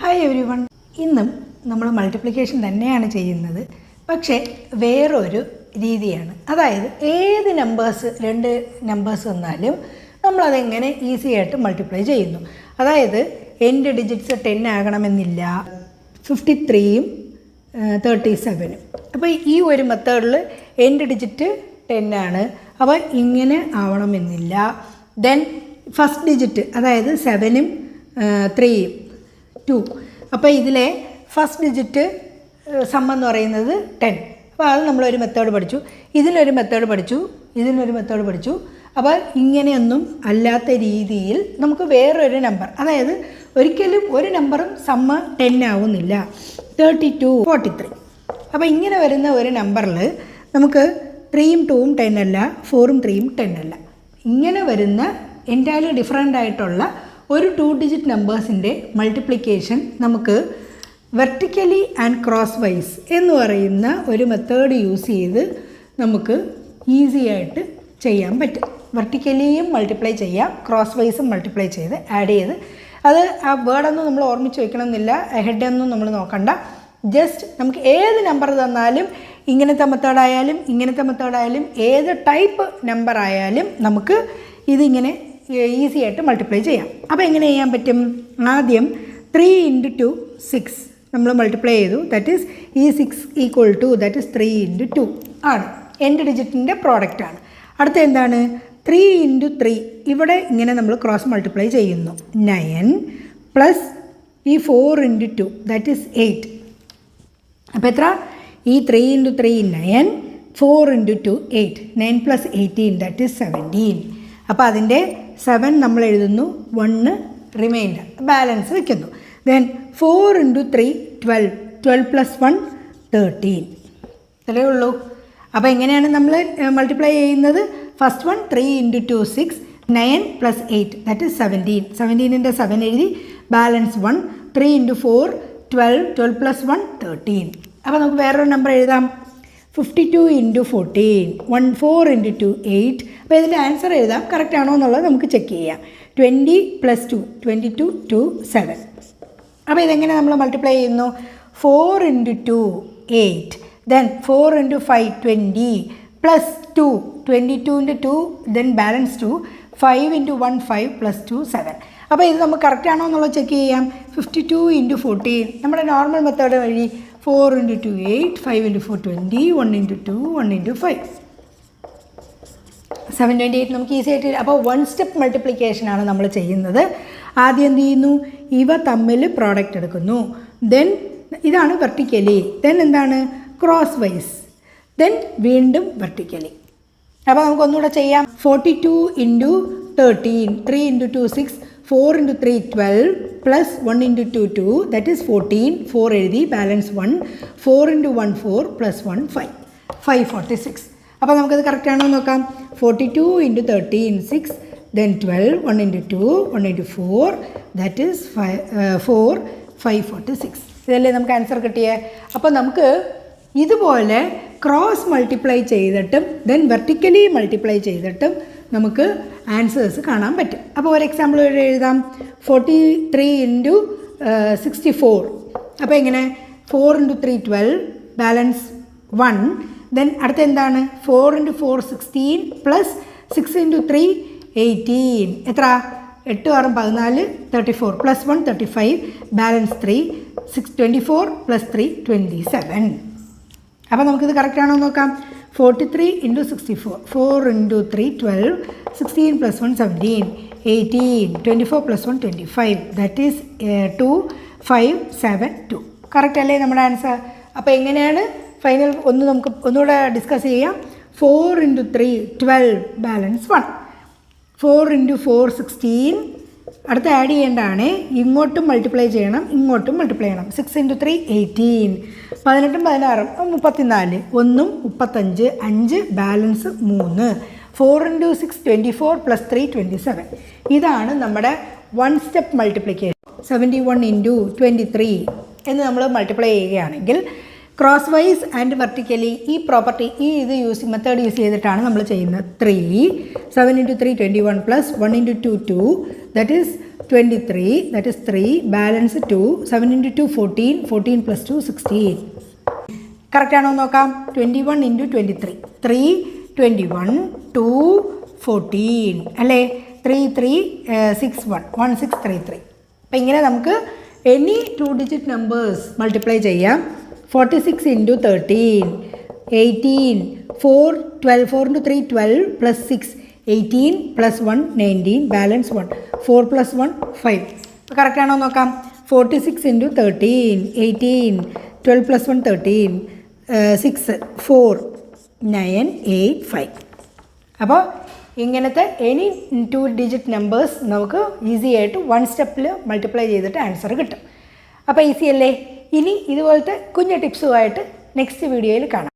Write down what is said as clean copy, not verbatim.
Hi every one. ഇന്നും നമ്മൾ multiplication തന്നെയാണ് ചെയ്യുന്നത്, പക്ഷേ വേറൊരു രീതിയാണ്. അതായത് ഏത് രണ്ട് നമ്പേഴ്സ് വന്നാലും നമ്മളതെങ്ങനെ ഈസി ആയിട്ട് മൾട്ടിപ്ലൈ ചെയ്യുന്നു. അതായത് എൻ്റെ ഡിജിറ്റ്സ് 10 ആകണമെന്നില്ല, 53ഉം 37ഉം. അപ്പോൾ ഈ ഒരു മെത്തേഡിൽ എൻ്റെ ഡിജിറ്റ് 10 ആണ്, അപ്പോൾ ഇങ്ങനെ ആവണമെന്നില്ല. ദെൻ ഫസ്റ്റ് ഡിജിറ്റ് അതായത് 7ഉം 3ഉം 2. അപ്പോൾ ഇതിലെ ഫസ്റ്റ് ഡിജിറ്റ് സം എന്ന് പറയുന്നത് 10. അപ്പോൾ അത് നമ്മളൊരു മെത്തേഡ് പഠിച്ചു, ഇതിനൊരു മെത്തേഡ് പഠിച്ചു, ഇതിനൊരു മെത്തേഡ് പഠിച്ചു. അപ്പോൾ ഇങ്ങനെയൊന്നും അല്ലാത്ത രീതിയിൽ നമുക്ക് വേറൊരു നമ്പർ, അതായത് ഒരിക്കലും ഒരു നമ്പറും സമ്മ് 10 ആവുന്നില്ല, 32, 43. അപ്പോൾ ഇങ്ങനെ വരുന്ന ഒരു നമ്പറിൽ നമുക്ക് 3ഉം 2ഉം 10 അല്ല, 4ഉം 3ഉം 10 അല്ല. ഇങ്ങനെ വരുന്ന എൻറ്റയർലി ഡിഫറെൻ്റ് ആയിട്ടുള്ള ഒരു 2 ഡിജിറ്റ് നമ്പേഴ്സിൻ്റെ മൾട്ടിപ്ലിക്കേഷൻ നമുക്ക് വെർട്ടിക്കലി ആൻഡ് ക്രോസ് വൈസ് എന്ന് പറയുന്ന ഒരു മെത്തേഡ് യൂസ് ചെയ്ത് നമുക്ക് ഈസി ആയിട്ട് ചെയ്യാൻ പറ്റും. വെർട്ടിക്കലിയും മൾട്ടിപ്ലൈ ചെയ്യാം, ക്രോസ് വൈസും മൾട്ടിപ്ലൈ ചെയ്ത് ആഡ് ചെയ്ത്. അത് ആ വേർഡൊന്നും നമ്മൾ ഓർമ്മിച്ച് വയ്ക്കണമെന്നില്ല, ഹെഡൊന്നും നമ്മൾ നോക്കണ്ട. ജസ്റ്റ് നമുക്ക് ഏത് നമ്പർ തന്നാലും, ഇങ്ങനത്തെ മെത്തേഡായാലും ഇങ്ങനത്തെ മെത്തേഡായാലും ഏത് ടൈപ്പ് നമ്പർ ആയാലും നമുക്ക് ഇതിങ്ങനെ ഈസി ആയിട്ട് മൾട്ടിപ്ലൈ ചെയ്യാം. അപ്പോൾ എങ്ങനെ ചെയ്യാൻ പറ്റും? ആദ്യം 3 × 2 6 നമ്മൾ മൾട്ടിപ്ലൈ ചെയ്തു. ദാറ്റ് ഈസ് ഈ 6 ഈക്വൽ ടു ദാറ്റ് ഈസ് 3 × 2 ആണ്, എൻ്റെ ഡിജിറ്റിൻ്റെ പ്രോഡക്റ്റാണ്. അടുത്ത എന്താണ്? 3 × 3. ഇവിടെ ഇങ്ങനെ നമ്മൾ ക്രോസ് മൾട്ടിപ്ലൈ ചെയ്യുന്നു. 9 പ്ലസ് ഈ 4 × 2 ദാറ്റ് ഈസ് 8. അപ്പോൾ എത്ര? ഈ 3 × 3 9, 4 × 2 8, 9 + 18 ദാറ്റ് ഈസ് 17. അപ്പോൾ അതിൻ്റെ 7 നമ്മൾ എഴുതുന്നു, 1 റിമൈൻഡർ ബാലൻസ് വയ്ക്കുന്നു. ദെൻ 4 × 3 12, 12 + 1 13. ഇത്രയേ ഉള്ളൂ. അപ്പോൾ എങ്ങനെയാണ് നമ്മൾ മൾട്ടിപ്ലൈ ചെയ്യുന്നത്? First one 3 × 2 6, 9 + 8 that is 17. 17ൻ്റെ 7 എഴുതി, ബാലൻസ് 1. 3 × 4 12, 12 + 1 13. അപ്പോൾ നമുക്ക് വേറൊരു നമ്പർ എഴുതാം, 52 × 14, 4 × 2 8. അപ്പോൾ ഇതിൻ്റെ ആൻസർ എഴുതാം, കറക്റ്റ് ആണോ എന്നുള്ളത് നമുക്ക് ചെക്ക് ചെയ്യാം. 20 + 2 22 2 7. അപ്പോൾ ഇതെങ്ങനെ നമ്മൾ മൾട്ടിപ്ലൈ ചെയ്യുന്നു? 4 × 2 8, ദെൻ 4 × 5 20 + 2 22ൻ്റെ 2, ദെൻ ബാലൻസ് 2, 5 × 1 5 + 2 7. അപ്പോൾ ഇത് നമുക്ക് കറക്റ്റ് ആണോ എന്നുള്ളത് ചെക്ക് ചെയ്യാം. 52 × 14 നമ്മുടെ നോർമൽ മെത്തേഡ് വഴി 4 × 2 8, 5 × 4 20, 1 × 2 1 × 5 728 നമുക്ക് ഈസി ആയിട്ട്. അപ്പോൾ 1 സ്റ്റെപ്പ് മൾട്ടിപ്ലിക്കേഷനാണ് നമ്മൾ ചെയ്യുന്നത്. ആദ്യം എന്ത് ചെയ്യുന്നു? ഇവ തമ്മിൽ പ്രോഡക്റ്റ് എടുക്കുന്നു. ദെൻ ഇതാണ് വെർട്ടിക്കലി. ദെൻ എന്താണ്? Crosswise. ദെൻ വീണ്ടും വെർട്ടിക്കലി. അപ്പോൾ നമുക്ക് ഒന്നുകൂടെ ചെയ്യാം. 42 × 13, 3 × 2 6, 4 × 3 12 പ്ലസ് 1 × 2 2 ദാറ്റ് ഈസ് 14. 4 എഴുതി, ബാലൻസ് 1. 4 × 1 4 + 1 5, 546. അപ്പോൾ നമുക്കത് കറക്റ്റ് ആണോ നോക്കാം. 42 × 13 6, ദെൻ 12, 1 × 2 1 × 4 ദാറ്റ് ഈസ് 4 546. ഇതല്ലേ നമുക്ക് ആൻസർ കിട്ടിയേ. അപ്പോൾ നമുക്ക് ഇതുപോലെ ക്രോസ് മൾട്ടിപ്ലൈ ചെയ്തിട്ടും ദെൻ വെർട്ടിക്കലി മൾട്ടിപ്ലൈ ചെയ്തിട്ടും നമുക്ക് ആൻസേഴ്സ് കാണാൻ പറ്റും. അപ്പോൾ ഒരു എക്സാമ്പിൾ വഴി എഴുതാം. 43 × 64. അപ്പോൾ എങ്ങനെ? 4 × 3 12, ബാലൻസ് 1. ദെൻ അടുത്ത എന്താണ്? 4 × 4 16 പ്ലസ് 6 × 3 18. എത്ര? 8 6 14 34 പ്ലസ് 1 35, ബാലൻസ് 3. 24 + 3 27. അപ്പോൾ നമുക്കിത് കറക്റ്റ് ആണോ നോക്കാം. 43 × 64, 4 × 3 12, 16 + 1 17, 18, 24 + 1 25 ദാറ്റ് ഈസ് 2 5 7 2. കറക്റ്റ് അല്ലേ നമ്മുടെ ആൻസർ? അപ്പോൾ എങ്ങനെയാണ് ഫൈനൽ ഒന്ന് നമുക്ക് ഒന്നുകൂടെ ഡിസ്കസ് ചെയ്യാം. 4 × 3 12, ബാലൻസ് 1. 4 × 4 16. അടുത്ത ആഡ് ചെയ്യേണ്ടതാണ്, ഇങ്ങോട്ടും മൾട്ടിപ്ലൈ ചെയ്യണം, ഇങ്ങോട്ടും മൾട്ടിപ്ലൈ ചെയ്യണം. 6 × 3 18, 18 16 34, 1 35, 5 ബാലൻസ് 3. 4 × 6 24 + 3 27. ഇതാണ് നമ്മുടെ 1 സ്റ്റെപ്പ് മൾട്ടിപ്ലിക്കേഷൻ. 71 × 23 എന്ന് നമ്മൾ മൾട്ടിപ്ലൈ ചെയ്യുകയാണെങ്കിൽ ക്രോസ് വൈസ് ആൻഡ് വെർട്ടിക്കലി ഈ പ്രോപ്പർട്ടി ഇത് മെത്തേഡ് യൂസ് ചെയ്തിട്ടാണ് നമ്മൾ ചെയ്യുന്നത്. 3 7 × 3 21 plus 1 × 2 2 that is 23, that is 3, balance 2, 7 into 2, 14, 14 plus 2, 16. Correct ആണോ നോക്കാം. 21 into 23, 3, 21, 2, 14 അല്ലേ. 3, 3, 6, 1, 1, 6, 3, 3. അപ്പം ഇങ്ങനെ നമുക്ക് any 2 digit numbers മൾട്ടിപ്ലൈ ചെയ്യാം. 46 into 13, 18, 4, 12, 4 into 3, 12 plus 6, 18 plus 1, 19, balance 1, 4 plus 1, 5. Correct ആണോ നോക്കാം. 46 into 13, 18, 12 plus 1, 13, 6, 4, 9, 8, 5. അപ്പോൾ ഇങ്ങനത്തെ എനി 2 ഡിജിറ്റ് നമ്പേഴ്സ് നമുക്ക് ഈസി ആയിട്ട് 1 സ്റ്റെപ്പിൽ മൾട്ടിപ്ലൈ ചെയ്തിട്ട് ആൻസർ കിട്ടും. അപ്പോൾ ഈസി അല്ലേ. ഇനി ഇതുപോലത്തെ കുഞ്ഞു ടിപ്സുമായിട്ട് നെക്സ്റ്റ് വീഡിയോയിൽ കാണാം.